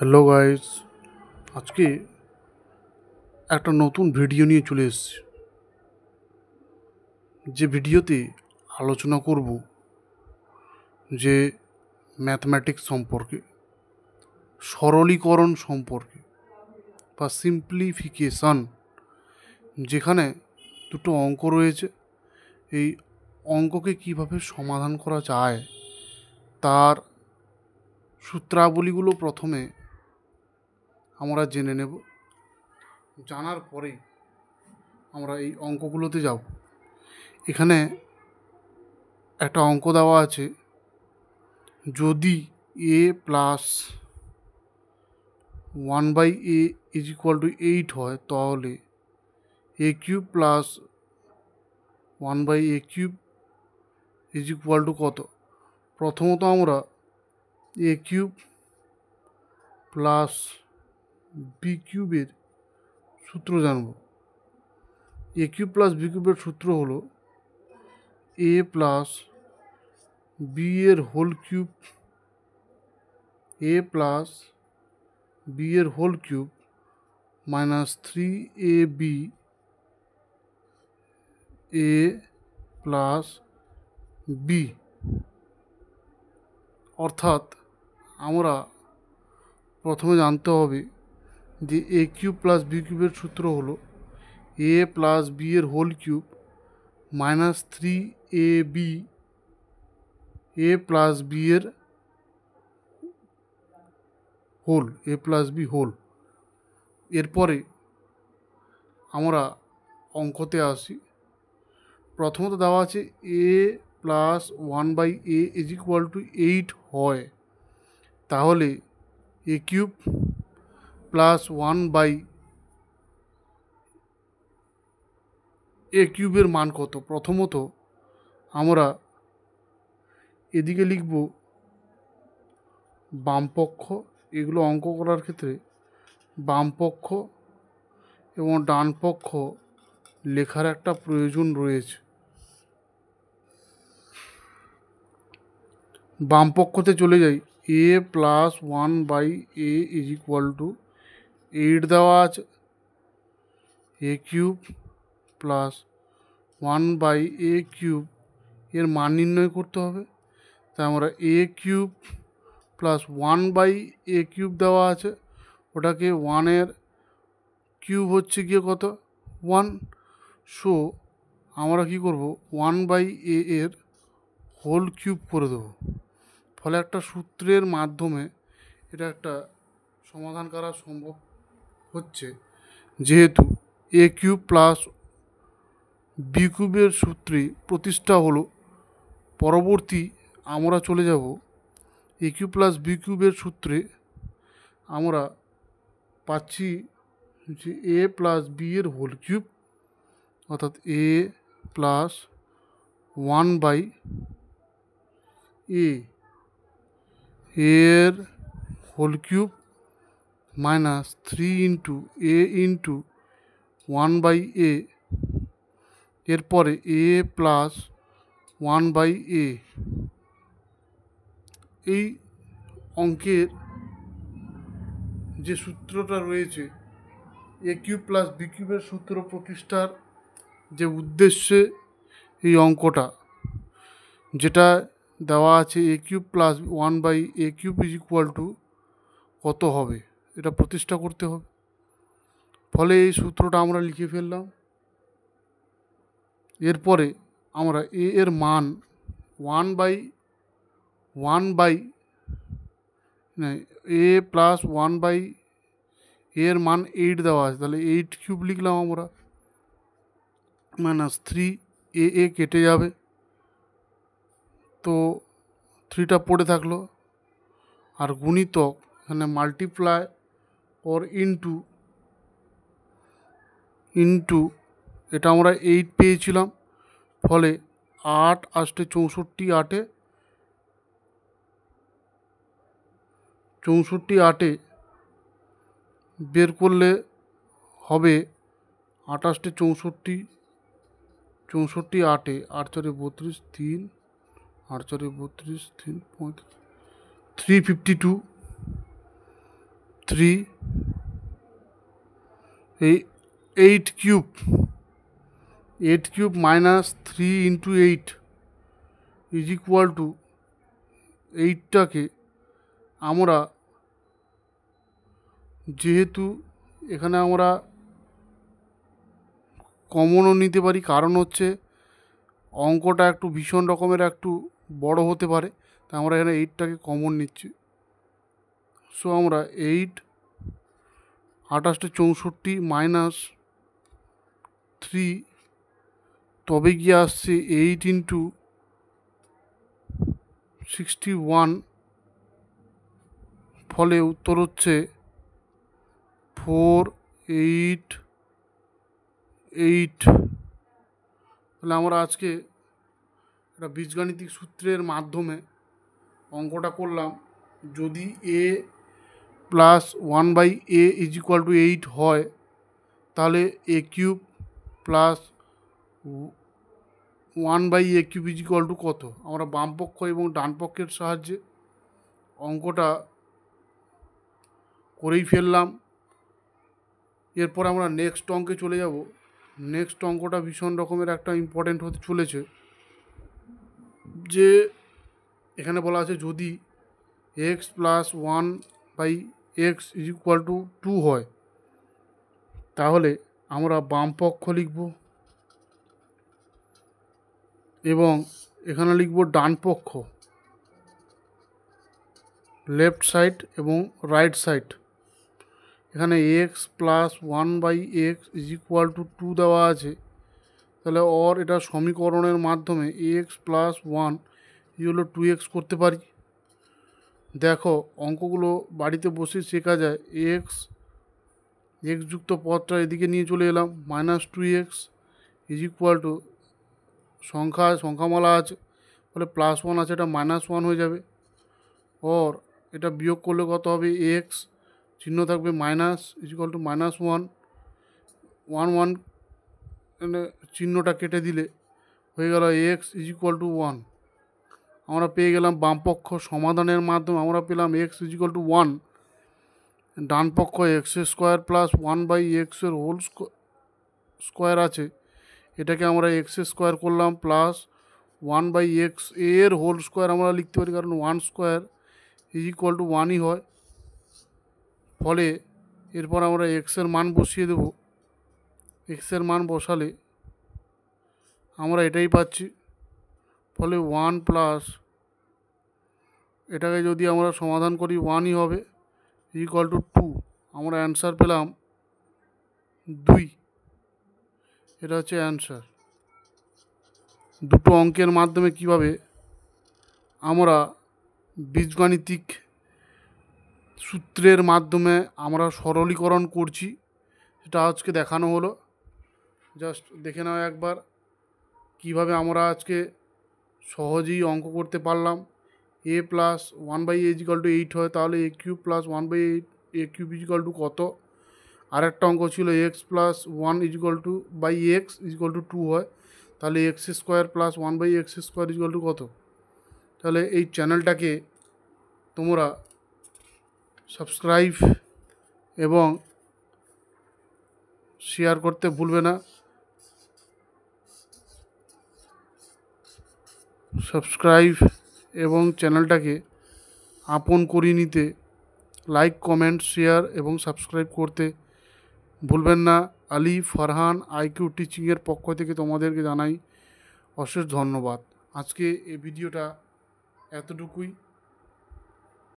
Hello guys, আজকে একটা নতুন ভিডিও নিয়ে চলে এসেছি। যে ভিডিওতে আলোচনা করব যে ম্যাথমেটিক্স সম্পর্কে, সরলীকরণ সম্পর্কে বা সিম্পলিফিকেশন, যেখানে দুটো অঙ্ক রয়েছে। এই অঙ্ককে কিভাবে সমাধান করা যায় তার সূত্রাবলীগুলো প্রথমে আমরা জেনে নেব। জানার পরেই আমরা এই অঙ্কগুলোতে যাব। এখানে একটা অঙ্ক দেওয়া আছে, যদি A plus 1/a is equal to 8 হয়, তাহলে A cube plus 1/a cube is equal to কত? প্রথমত আমরা এ কিউব প্লাস বি কিউবের সূত্র জানব। এ কিউব প্লাস বি কিউবের সূত্র হলো এ প্লাস বি এর হোল কিউব, এ প্লাস বি এর whole cube minus 3ab A plus B. অর্থাৎ আমরা প্রথমে জানতে হবে যে এ কিউব প্লাস বি কিউবের সূত্র হলো এ প্লাস বি এর whole cube minus 3ab A plus B এর whole, A plus B whole. এরপরে আমরা অঙ্কতে আসি। প্রথমত দেওয়া আছে A plus 1/a is equal to 8 হয়, তাহলে এ কিউব প্লাস 1/a কিউবের মান কত? প্রথমত আমরা এদিকে লিখব বামপক্ষ। এগুলো অঙ্ক করার ক্ষেত্রে বামপক্ষ এবং ডান পক্ষ লেখার একটা প্রয়োজন রয়েছে। বামপক্ষতে চলে যাই। A plus 1/a is equal to 8 দেওয়া আছে, A cube plus 1/a cube এর মান নির্ণয় করতে হবে। তাই আমরা এ কিউব প্লাস 1/a কিউব দেওয়া আছে, ওটাকে 1-এর কিউব হচ্ছে গিয়ে কত? 1। সো আমরা কি করব, 1/a এর হোল কিউব করে দেবো। ফলে একটা সূত্রের মাধ্যমে এটা একটা সমাধান করা সম্ভব হচ্ছে, যেহেতু এ কিউব প্লাস বি কিউবের সূত্রে প্রতিষ্ঠা হলো। পরবর্তী আমরা চলে যাব এ কিউব প্লাস বি কিউবের সূত্রে। আমরা পাচ্ছি যে এ প্লাস বি এর হোল কিউব, অর্থাৎ এ প্লাস 1/a এর হোল কিউব মাইনাস 3 ইন্টু এ ইন্টু 1/a, এরপরে এ প্লাস 1/a। এই অঙ্কের যে সূত্রটা রয়েছে, এ কিউব প্লাস বি কিউবের সূত্র প্রতিষ্ঠার যে উদ্দেশ্যে এই অঙ্কটা, যেটা দেওয়া আছে A cube plus 1/a cube is equal to কত হবে, এটা প্রতিষ্ঠা করতে হবে। ফলে এই সূত্রটা আমরা লিখে ফেললাম। এরপরে আমরা এ এর মান 1/1 এ প্লাস 1/a এর মান 8 দেওয়া আছে, তাহলে 8 কিউব লিখলাম আমরা, মাইনাস 3 কেটে যাবে, তো 3টা পড়ে থাকলো। আর গুণিতক এখানে মাল্টিপ্লাই ওর ইন্টু এটা আমরা 8 পেয়েছিলাম। ফলে 8 8 64, 8 বের করলে হবে 28 64, 8 8 4 32, 3 8 4 32, 3 35, 352 3 8 cube minus 3 into 8 is equal to 8টাকে আমরা যেহেতু এখানে আমরা কমনও নিতে পারি, কারণ হচ্ছে অঙ্কটা একটু ভীষণ রকমের একটু বড় হতে পারে, তাই আমরা এখানে 8টাকে কমন নিচ্ছি। সো আমরা 8 28 64 মাইনাস 3, তবে গিয়ে আসছে 8 ইন্টু 61, ফলে উত্তর হচ্ছে 488। তাহলে আমরা আজকে একটা বীজগাণিতিক সূত্রের মাধ্যমে অঙ্কটা করলাম। যদি a plus 1/a is equal to 8 হয়, তাহলে a cube plus 1/a cube is equal to কত? আমরা বাম পক্ষ এবং ডান পক্ষের সাহায্যে অঙ্কটা করেই ফেললাম। এরপর আমরা নেক্সট অঙ্কে চলে যাব। নেক্সট অঙ্কটা ভীষণ রকমের একটা ইম্পর্টেন্ট হতে চলেছে, যে এখানে বলা আছে যদি x plus 1/x is equal two 2 হয়, তাহলে আমরা বাম পক্ষ লিখব এবং এখানে লিখব ডান পক্ষ, লেফট সাইড এবং রাইট সাইড। এখানে x plus 1/x is equal two 2 দেওয়া আছে, তাহলে এটা সমীকরণের মাধ্যমে x প্লাস 1 হলো 2x করতে পারি। দেখো অঙ্কগুলো বাড়িতে বসে শেখা যায়। এক্স যুক্ত পদটা এদিকে নিয়ে চলে এলাম, minus 2x is equal to সংখ্যামালা আছে, ফলে প্লাস 1 আছে, এটা মাইনাস 1 হয়ে যাবে। এটা বিয়োগ করলে কত হবে? এক্স চিহ্ন থাকবে মাইনাস ইজ ইকুয়াল টু -1 1 চিহ্নটা কেটে দিলে হয়ে গেল এক্স ইজ ইকুয়াল টু 1। আমরা পেয়ে গেলাম বামপক্ষ সমাধানের মাধ্যমে আমরা পেলাম এক্স ইজ ইকুয়াল টু 1। ডান পক্ষ x² প্লাস 1/x এর হোল স্কোয়ার আছে, এটাকে আমরা x² করলাম প্লাস 1/x এর হোল স্কোয়ার আমরা লিখতে পারি, কারণ 1² ইজ ইকুয়াল টু 1ই হয়। ফলে এরপর আমরা এক্সের মান বসিয়ে দেব। এক্সের মান বসালে আমরা এটাই পাচ্ছি, ফলে 1 প্লাস এটাকে যদি আমরা সমাধান করি 1ই হবে, ইকুয়াল টু 2। আমরা অ্যান্সার পেলাম 2। এটা হচ্ছে অ্যান্সার। দুটো অঙ্কের মাধ্যমে কিভাবে আমরা বীজগাণিতিক সূত্রের মাধ্যমে আমরা সরলীকরণ করছি, সেটা আজকে দেখানো হলো। জাস্ট দেখে নাও একবার কিভাবে আমরা আজকে সহজেই অঙ্ক করতে পারলাম। a plus 1/a is equal to 8 হয়, তাহলে a cube plus 1/8 a cube is equal to কত? আরেকটা অঙ্ক ছিল x plus 1 is equal two x is equal two 2 হয়, তাহলে x² plus 1/x² is equal to কত? তাহলে এই চ্যানেলটাকে তোমরা সাবস্ক্রাইব এবং শেয়ার করতে ভুলবে না। সাবস্ক্রাইব এবং চ্যানেলটাকে আপন করে নিতে লাইক, কমেন্ট, শেয়ার এবং সাবস্ক্রাইব করতে ভুলবেন না। আলী ফারহান আইকিউ টিচিংয়ের পক্ষ থেকে তোমাদেরকে জানাই অশেষ ধন্যবাদ। আজকে এই ভিডিওটা এতটুকুই।